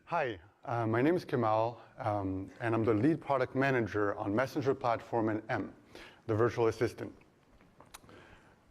Hi, my name is Kemal, and I'm the lead product manager on Messenger platform and M, the virtual assistant.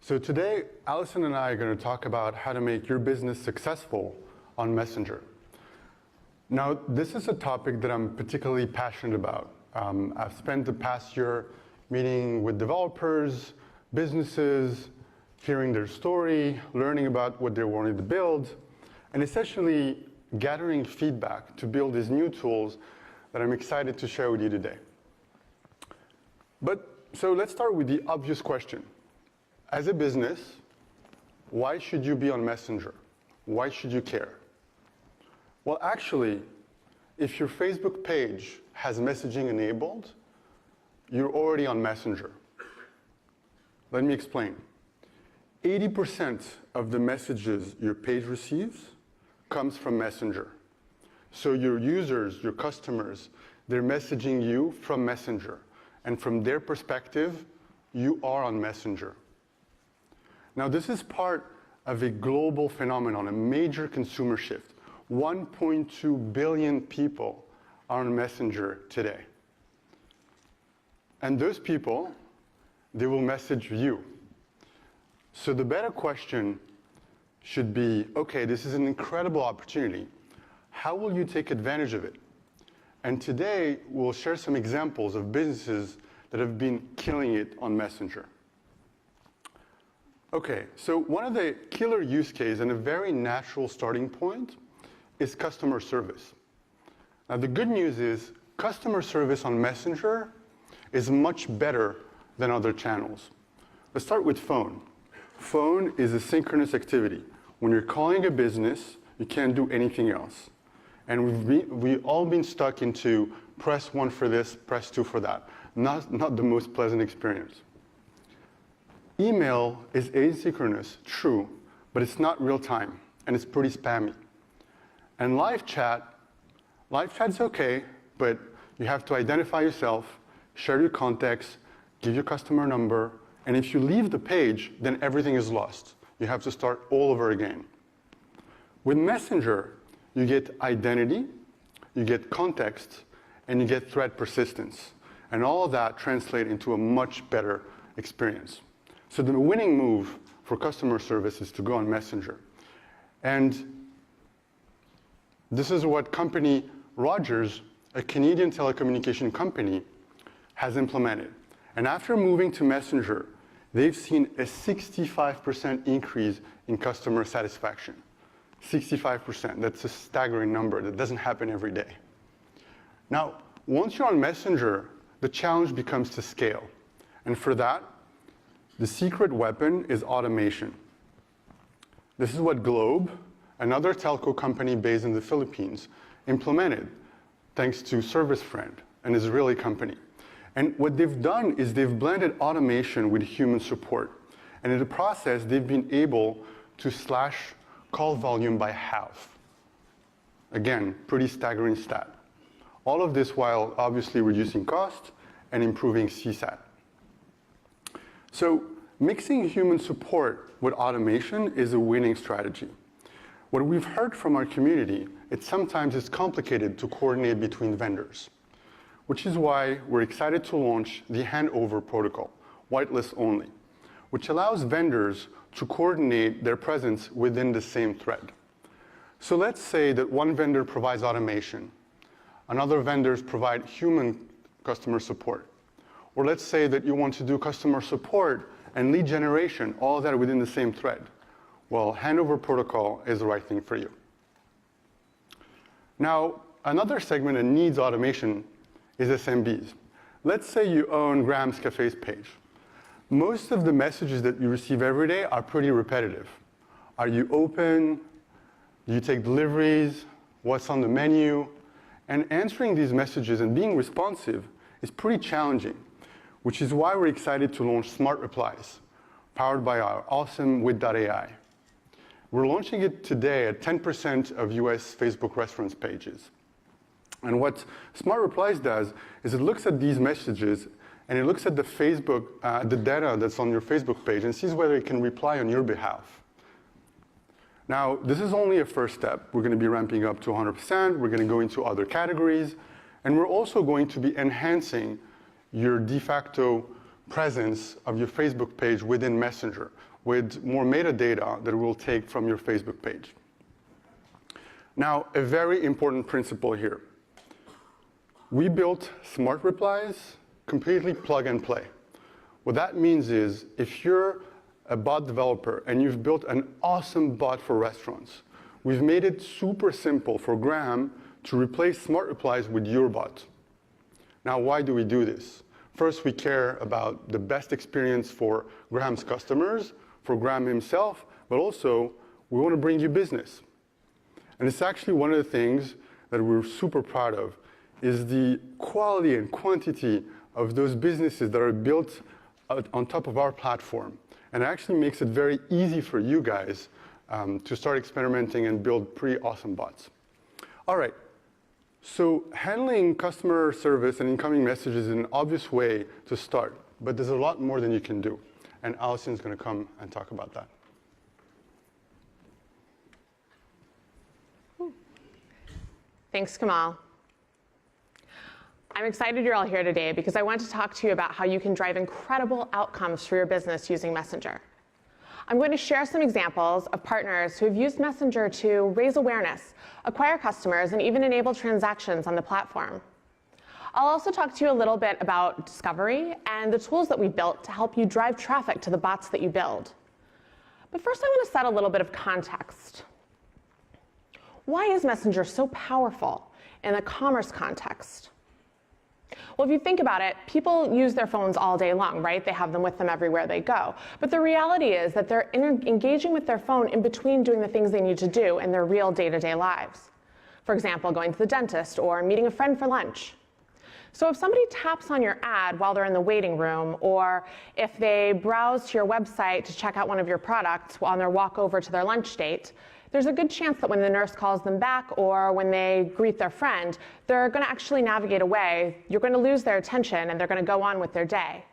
So today, Allison and I are going to talk about how to make your business successful on Messenger. Now, this is a topic that I'm particularly passionate about. I've spent the past year meeting with developers, businesses, hearing their story, learning about what they wanted to build, and essentially gathering feedback to build these new tools that I'm excited to share with you today. So let's start with the obvious question. As a business, why should you be on Messenger? Why should you care? Well, actually, if your Facebook page has messaging enabled, you're already on Messenger. Let me explain. 80% of the messages your page receives comes from Messenger. So your users, your customers, they're messaging you from Messenger. And from their perspective, you are on Messenger. Now, this is part of a global phenomenon, a major consumer shift. 1.2 billion people are on Messenger today. And those people, they will message you. So the better question should be, okay, this is an incredible opportunity. How will you take advantage of it? And today, we'll share some examples of businesses that have been killing it on Messenger. Okay, so one of the killer use cases and a very natural starting point is customer service. Now, the good news is customer service on Messenger is much better than other channels. Let's start with phone. Phone is a synchronous activity. When you're calling a business, you can't do anything else. And we've all been stuck into press 1 for this, press 2 for that. Not the most pleasant experience. Email is asynchronous, true, but it's not real time, and it's pretty spammy. And live chat's okay, but you have to identify yourself, share your context, give your customer number, and if you leave the page, then everything is lost. You have to start all over again. With Messenger, you get identity, you get context, and you get thread persistence. And all of that translates into a much better experience. So the winning move for customer service is to go on Messenger. And this is what company Rogers, a Canadian telecommunication company, has implemented. And after moving to Messenger, they've seen a 65% increase in customer satisfaction. 65%, that's a staggering number. That doesn't happen every day. Now, once you're on Messenger, the challenge becomes to scale. And for that, the secret weapon is automation. This is what Globe, another telco company based in the Philippines, implemented thanks to Service Friend, an Israeli company. And what they've done is they've blended automation with human support. And in the process, they've been able to slash call volume by half. Again, pretty staggering stat. All of this while obviously reducing cost and improving CSAT. So mixing human support with automation is a winning strategy. What we've heard from our community, sometimes it's complicated to coordinate between vendors, which is why we're excited to launch the handover protocol, whitelist only, which allows vendors to coordinate their presence within the same thread. So let's say that one vendor provides automation, another vendors provide human customer support. Or let's say that you want to do customer support and lead generation, all of that within the same thread. Well, handover protocol is the right thing for you. Now, another segment that needs automation is SMBs. Let's say you own Graham's Cafe's page. Most of the messages that you receive every day are pretty repetitive. Are you open? Do you take deliveries? What's on the menu? And answering these messages and being responsive is pretty challenging, which is why we're excited to launch Smart Replies, powered by our awesome Wit.ai. We're launching it today at 10% of US Facebook restaurants pages. And what Smart Replies does is it looks at these messages and it looks at the the data that's on your Facebook page and sees whether it can reply on your behalf. Now, this is only a first step. We're going to be ramping up to 100%. We're going to go into other categories. And we're also going to be enhancing your de facto presence of your Facebook page within Messenger with more metadata that we'll take from your Facebook page. Now, a very important principle here. We built smart replies completely plug and play. What that means is if you're a bot developer and you've built an awesome bot for restaurants, we've made it super simple for Graham to replace smart replies with your bot. Now, why do we do this? First, we care about the best experience for Graham's customers, for Graham himself, but also we want to bring you business. And it's actually one of the things that we're super proud of is the quality and quantity of those businesses that are built on top of our platform. And it actually makes it very easy for you guys to start experimenting and build pretty awesome bots. All right, so handling customer service and incoming messages is an obvious way to start, but there's a lot more than you can do. And Allison's going to come and talk about that. Thanks, Kamal. I'm excited you're all here today because I want to talk to you about how you can drive incredible outcomes for your business using Messenger. I'm going to share some examples of partners who have used Messenger to raise awareness, acquire customers, and even enable transactions on the platform. I'll also talk to you a little bit about discovery and the tools that we built to help you drive traffic to the bots that you build. But first, I want to set a little bit of context. Why is Messenger so powerful in a commerce context? Well, if you think about it, people use their phones all day long, right? They have them with them everywhere they go. But the reality is that they're engaging with their phone in between doing the things they need to do in their real day-to-day lives. For example, going to the dentist or meeting a friend for lunch. So if somebody taps on your ad while they're in the waiting room, or if they browse to your website to check out one of your products on their walk over to their lunch date, there's a good chance that when the nurse calls them back or when they greet their friend, they're going to actually navigate away. You're going to lose their attention and they're going to go on with their day.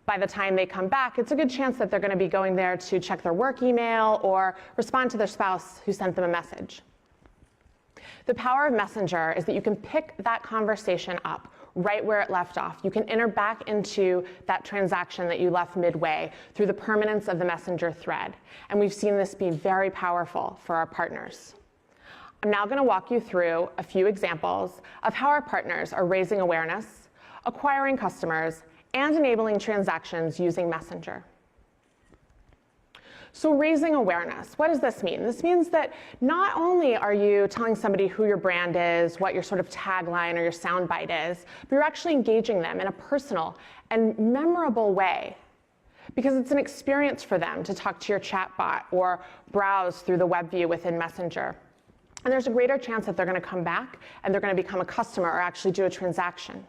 By the time they come back, it's a good chance that they're going to be going there to check their work email or respond to their spouse who sent them a message. The power of Messenger is that you can pick that conversation up right where it left off. You can enter back into that transaction that you left midway through the permanence of the Messenger thread. And we've seen this be very powerful for our partners. I'm now going to walk you through a few examples of how our partners are raising awareness, acquiring customers, and enabling transactions using Messenger. So raising awareness, what does this mean? This means that not only are you telling somebody who your brand is, what your sort of tagline or your soundbite is, but you're actually engaging them in a personal and memorable way because it's an experience for them to talk to your chatbot or browse through the web view within Messenger. And there's a greater chance that they're going to come back and they're going to become a customer or actually do a transaction.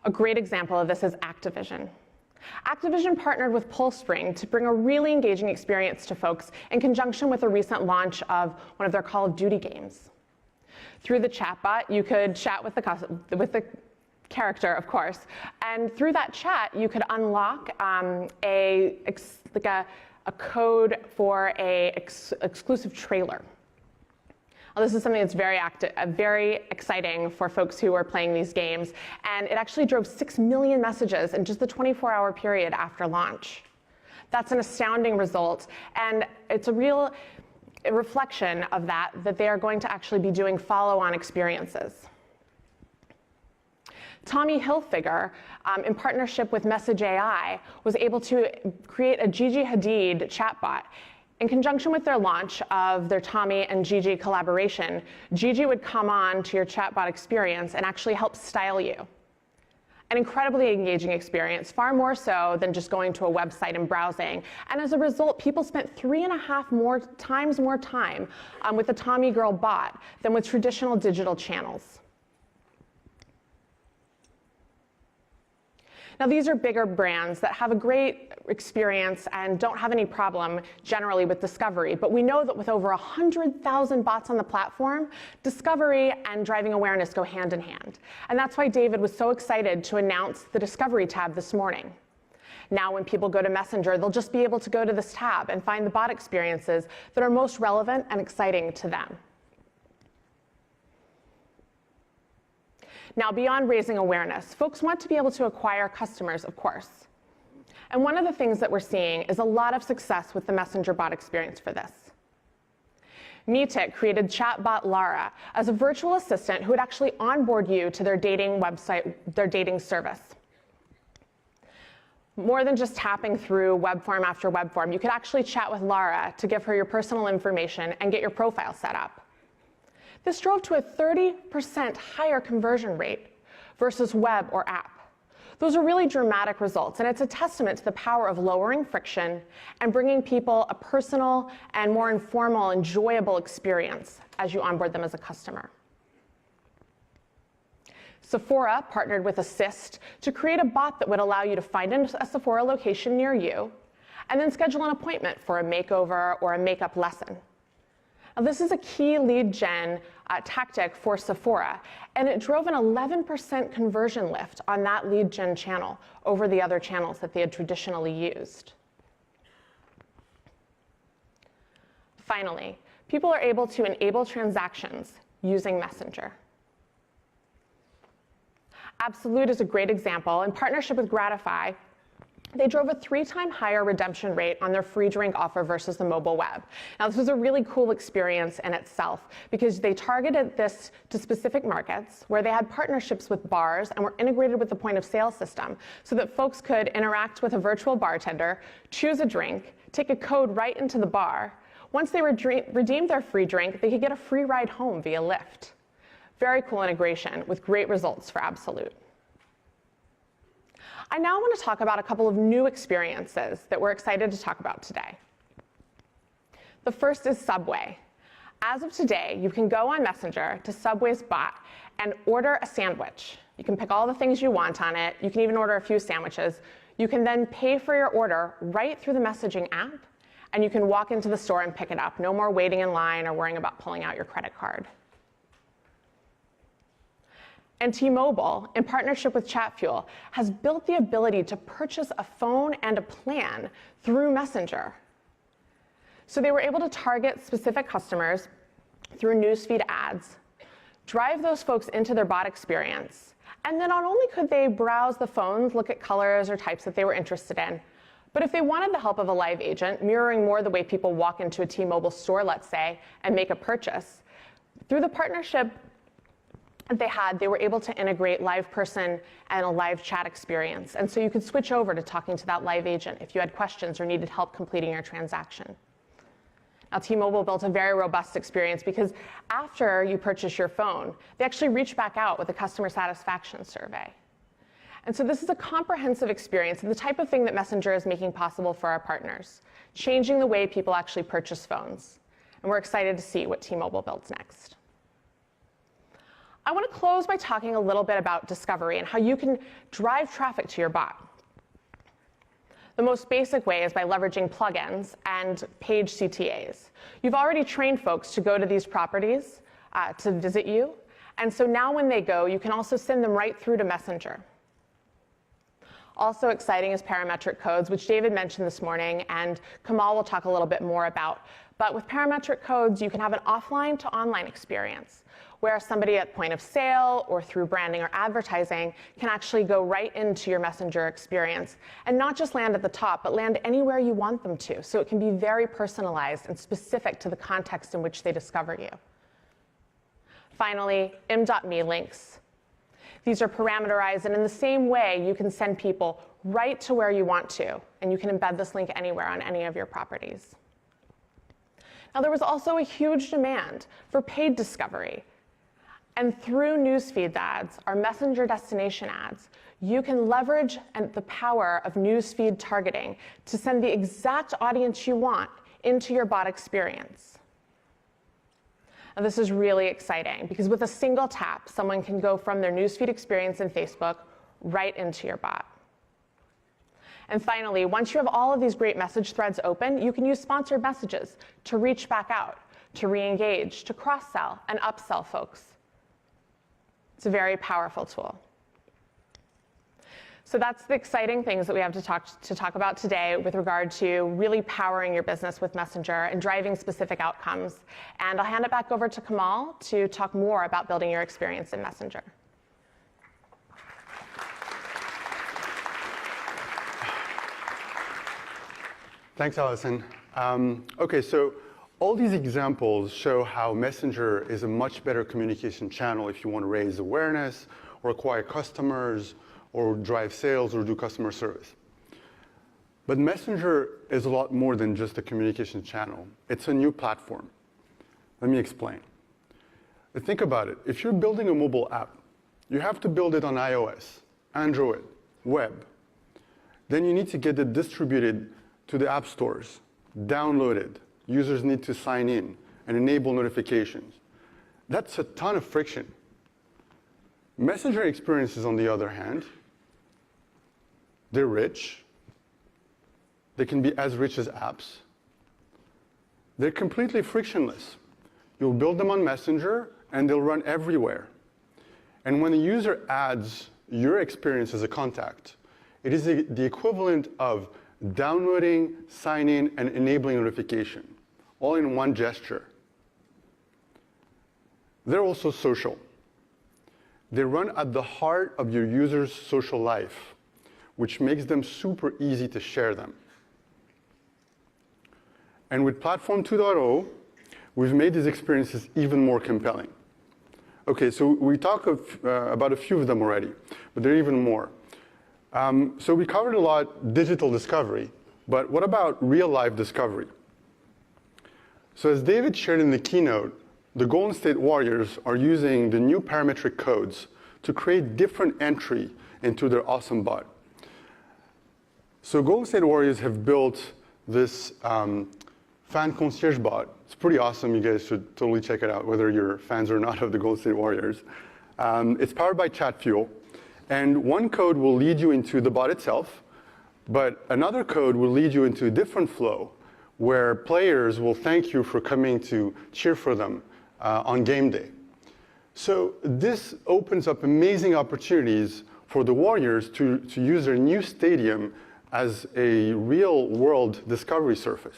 A great example of this is Activision. Activision partnered with Pullspring to bring a really engaging experience to folks in conjunction with the recent launch of one of their Call of Duty games. Through the chatbot, you could chat with the character, of course, and through that chat, you could unlock a code for an exclusive trailer. Well, this is something that's very exciting for folks who are playing these games, and it actually drove 6 million messages in just the 24-hour period after launch. That's an astounding result, and it's a real reflection of that they are going to actually be doing follow-on experiences. Tommy Hilfiger, in partnership with Message AI, was able to create a Gigi Hadid chatbot. In conjunction with their launch of their Tommy and Gigi collaboration, Gigi would come on to your chatbot experience and actually help style you. An incredibly engaging experience, far more so than just going to a website and browsing. And as a result, people spent 3.5 times more time with the Tommy Girl bot than with traditional digital channels. Now, these are bigger brands that have a great experience and don't have any problem generally with discovery. But we know that with over 100,000 bots on the platform, discovery and driving awareness go hand in hand. And that's why David was so excited to announce the Discovery tab this morning. Now when people go to Messenger, they'll just be able to go to this tab and find the bot experiences that are most relevant and exciting to them. Now, beyond raising awareness, folks want to be able to acquire customers, of course. And one of the things that we're seeing is a lot of success with the Messenger bot experience for this. Meetic created chatbot Lara as a virtual assistant who would actually onboard you to their dating website, their dating service. More than just tapping through web form after web form, you could actually chat with Lara to give her your personal information and get your profile set up. This drove to a 30% higher conversion rate versus web or app. Those are really dramatic results, and it's a testament to the power of lowering friction and bringing people a personal and more informal, enjoyable experience as you onboard them as a customer. Sephora partnered with Assist to create a bot that would allow you to find a Sephora location near you and then schedule an appointment for a makeover or a makeup lesson. Now, this is a key lead gen tactic for Sephora, and it drove an 11% conversion lift on that lead gen channel over the other channels that they had traditionally used. Finally, people are able to enable transactions using Messenger. Absolute is a great example. In partnership with Gratify, they drove a 3-time higher redemption rate on their free drink offer versus the mobile web. Now, this was a really cool experience in itself because they targeted this to specific markets where they had partnerships with bars and were integrated with the point of sale system so that folks could interact with a virtual bartender, choose a drink, take a code right into the bar. Once they redeemed their free drink, they could get a free ride home via Lyft. Very cool integration with great results for Absolute. I now want to talk about a couple of new experiences that we're excited to talk about today. The first is Subway. As of today, you can go on Messenger to Subway's bot and order a sandwich. You can pick all the things you want on it. You can even order a few sandwiches. You can then pay for your order right through the messaging app, and you can walk into the store and pick it up. No more waiting in line or worrying about pulling out your credit card. And T-Mobile, in partnership with ChatFuel, has built the ability to purchase a phone and a plan through Messenger. So they were able to target specific customers through newsfeed ads, drive those folks into their bot experience, and then not only could they browse the phones, look at colors or types that they were interested in, but if they wanted the help of a live agent, mirroring more the way people walk into a T-Mobile store, let's say, and make a purchase, through the partnership they were able to integrate live person and a live chat experience. And so you could switch over to talking to that live agent if you had questions or needed help completing your transaction. Now, T-Mobile built a very robust experience because after you purchase your phone, they actually reach back out with a customer satisfaction survey. And so this is a comprehensive experience and the type of thing that Messenger is making possible for our partners, changing the way people actually purchase phones. And we're excited to see what T-Mobile builds next. I want to close by talking a little bit about discovery and how you can drive traffic to your bot. The most basic way is by leveraging plugins and page CTAs. You've already trained folks to go to these properties to visit you, and so now when they go, you can also send them right through to Messenger. Also exciting is parametric codes, which David mentioned this morning, and Kamal will talk a little bit more about. But with parametric codes, you can have an offline to online experience, where somebody at point of sale or through branding or advertising can actually go right into your Messenger experience and not just land at the top, but land anywhere you want them to. So it can be very personalized and specific to the context in which they discover you. Finally, m.me links. These are parameterized, and in the same way, you can send people right to where you want to, and you can embed this link anywhere on any of your properties. Now, there was also a huge demand for paid discovery. And through newsfeed ads, our Messenger destination ads, you can leverage the power of newsfeed targeting to send the exact audience you want into your bot experience. Now, this is really exciting because with a single tap, someone can go from their newsfeed experience in Facebook right into your bot. And finally, once you have all of these great message threads open, you can use sponsored messages to reach back out, to re-engage, to cross-sell and upsell folks. It's a very powerful tool. So that's the exciting things that we have to talk about today with regard to really powering your business with Messenger and driving specific outcomes. And I'll hand it back over to Kamal to talk more about building your experience in Messenger. Thanks, Allison. Okay, so all these examples show how Messenger is a much better communication channel if you want to raise awareness or acquire customers or drive sales or do customer service. But Messenger is a lot more than just a communication channel. It's a new platform. Let me explain. Think about it. If you're building a mobile app, you have to build it on iOS, Android, web. Then you need to get it distributed to the app stores, downloaded. Users need to sign in and enable notifications. That's a ton of friction. Messenger experiences, on the other hand, they're rich. They can be as rich as apps. They're completely frictionless. You'll build them on Messenger, and they'll run everywhere. And when a user adds your experience as a contact, it is the equivalent of downloading, signing, and enabling notification, all in one gesture. They're also social. They run at the heart of your user's social life, which makes them super easy to share them. And with Platform 2.0, we've made these experiences even more compelling. Okay, so we talked about a few of them already, but there are even more. So we covered a lot digital discovery, but what about real-life discovery? So as David shared in the keynote, the Golden State Warriors are using the new parametric codes to create different entry into their awesome bot. So Golden State Warriors have built this fan concierge bot. It's pretty awesome. You guys should totally check it out, whether you're fans or not of the Golden State Warriors. It's powered by ChatFuel. And one code will lead you into the bot itself, but another code will lead you into a different flow where players will thank you for coming to cheer for them on game day. So this opens up amazing opportunities for the Warriors to use their new stadium as a real-world discovery surface.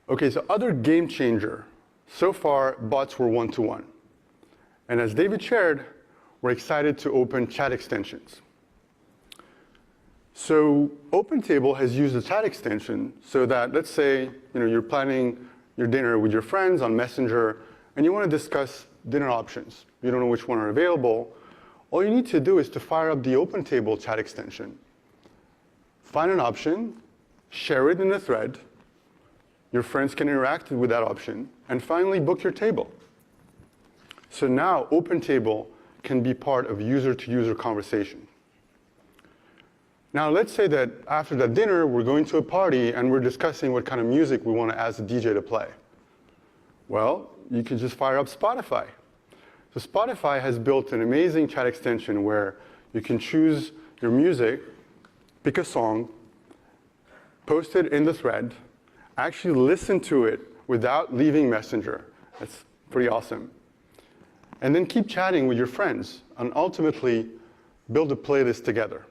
Okay, so other game changer. So far, bots were one-to-one. And as David shared, we're excited to open chat extensions. So OpenTable has used a chat extension so that, let's say, you're planning your dinner with your friends on Messenger, and you want to discuss dinner options. You don't know which one are available. All you need to do is to fire up the OpenTable chat extension, find an option, share it in a thread. Your friends can interact with that option, and finally book your table. So now OpenTable can be part of user-to-user conversation. Now let's say that after that dinner, we're going to a party and we're discussing what kind of music we want to ask the DJ to play. Well, you can just fire up Spotify. So Spotify has built an amazing chat extension where you can choose your music, pick a song, post it in the thread, actually listen to it without leaving Messenger. That's pretty awesome. And then keep chatting with your friends and ultimately build a playlist together.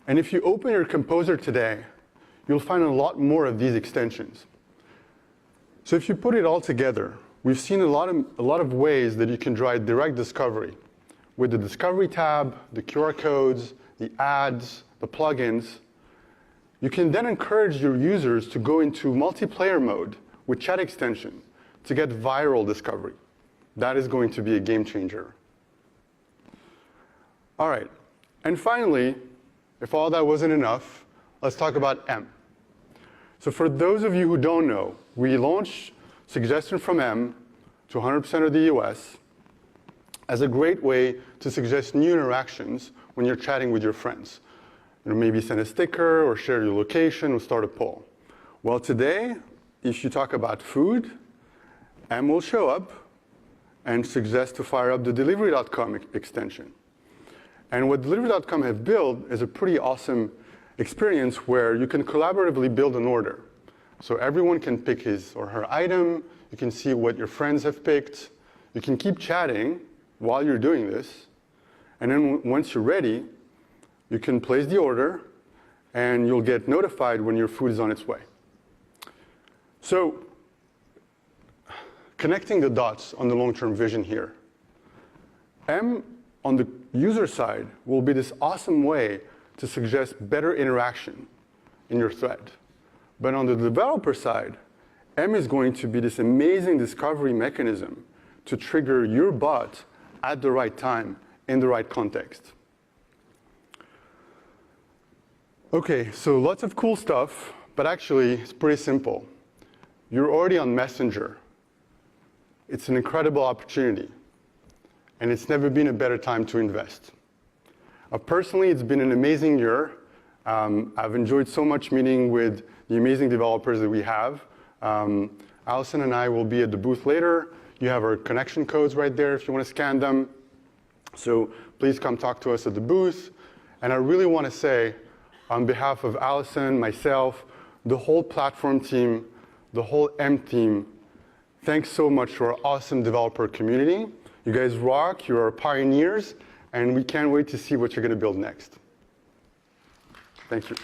And if you open your Composer today, you'll find a lot more of these extensions. So if you put it all together, we've seen a lot of ways that you can drive direct discovery with the Discovery tab, the QR codes, the ads, the plugins. You can then encourage your users to go into multiplayer mode with chat extension to get viral discovery. That is going to be a game changer. All right, and finally, if all that wasn't enough, let's talk about M. So for those of you who don't know, we launched Suggestion from M to 100% of the US as a great way to suggest new interactions when you're chatting with your friends. Maybe send a sticker or share your location or start a poll. Well, today, if you talk about food, M will show up and suggest to fire up the delivery.com extension. And what delivery.com have built is a pretty awesome experience where you can collaboratively build an order. So everyone can pick his or her item. You can see what your friends have picked. You can keep chatting while you're doing this. And then once you're ready, you can place the order, and you'll get notified when your food is on its way. So, connecting the dots on the long-term vision here. M, on the user side, will be this awesome way to suggest better interaction in your thread. But on the developer side, M is going to be this amazing discovery mechanism to trigger your bot at the right time in the right context. Okay, so lots of cool stuff, but actually it's pretty simple. You're already on Messenger. It's an incredible opportunity, and it's never been a better time to invest. Personally, it's been an amazing year. I've enjoyed so much meeting with the amazing developers that we have. Allison and I will be at the booth later. You have our connection codes right there if you want to scan them. So please come talk to us at the booth. And I really want to say, on behalf of Allison, myself, the whole platform team, the whole M team, thanks so much to our awesome developer community. You guys rock, you're our pioneers, and we can't wait to see what you're going to build next. Thank you.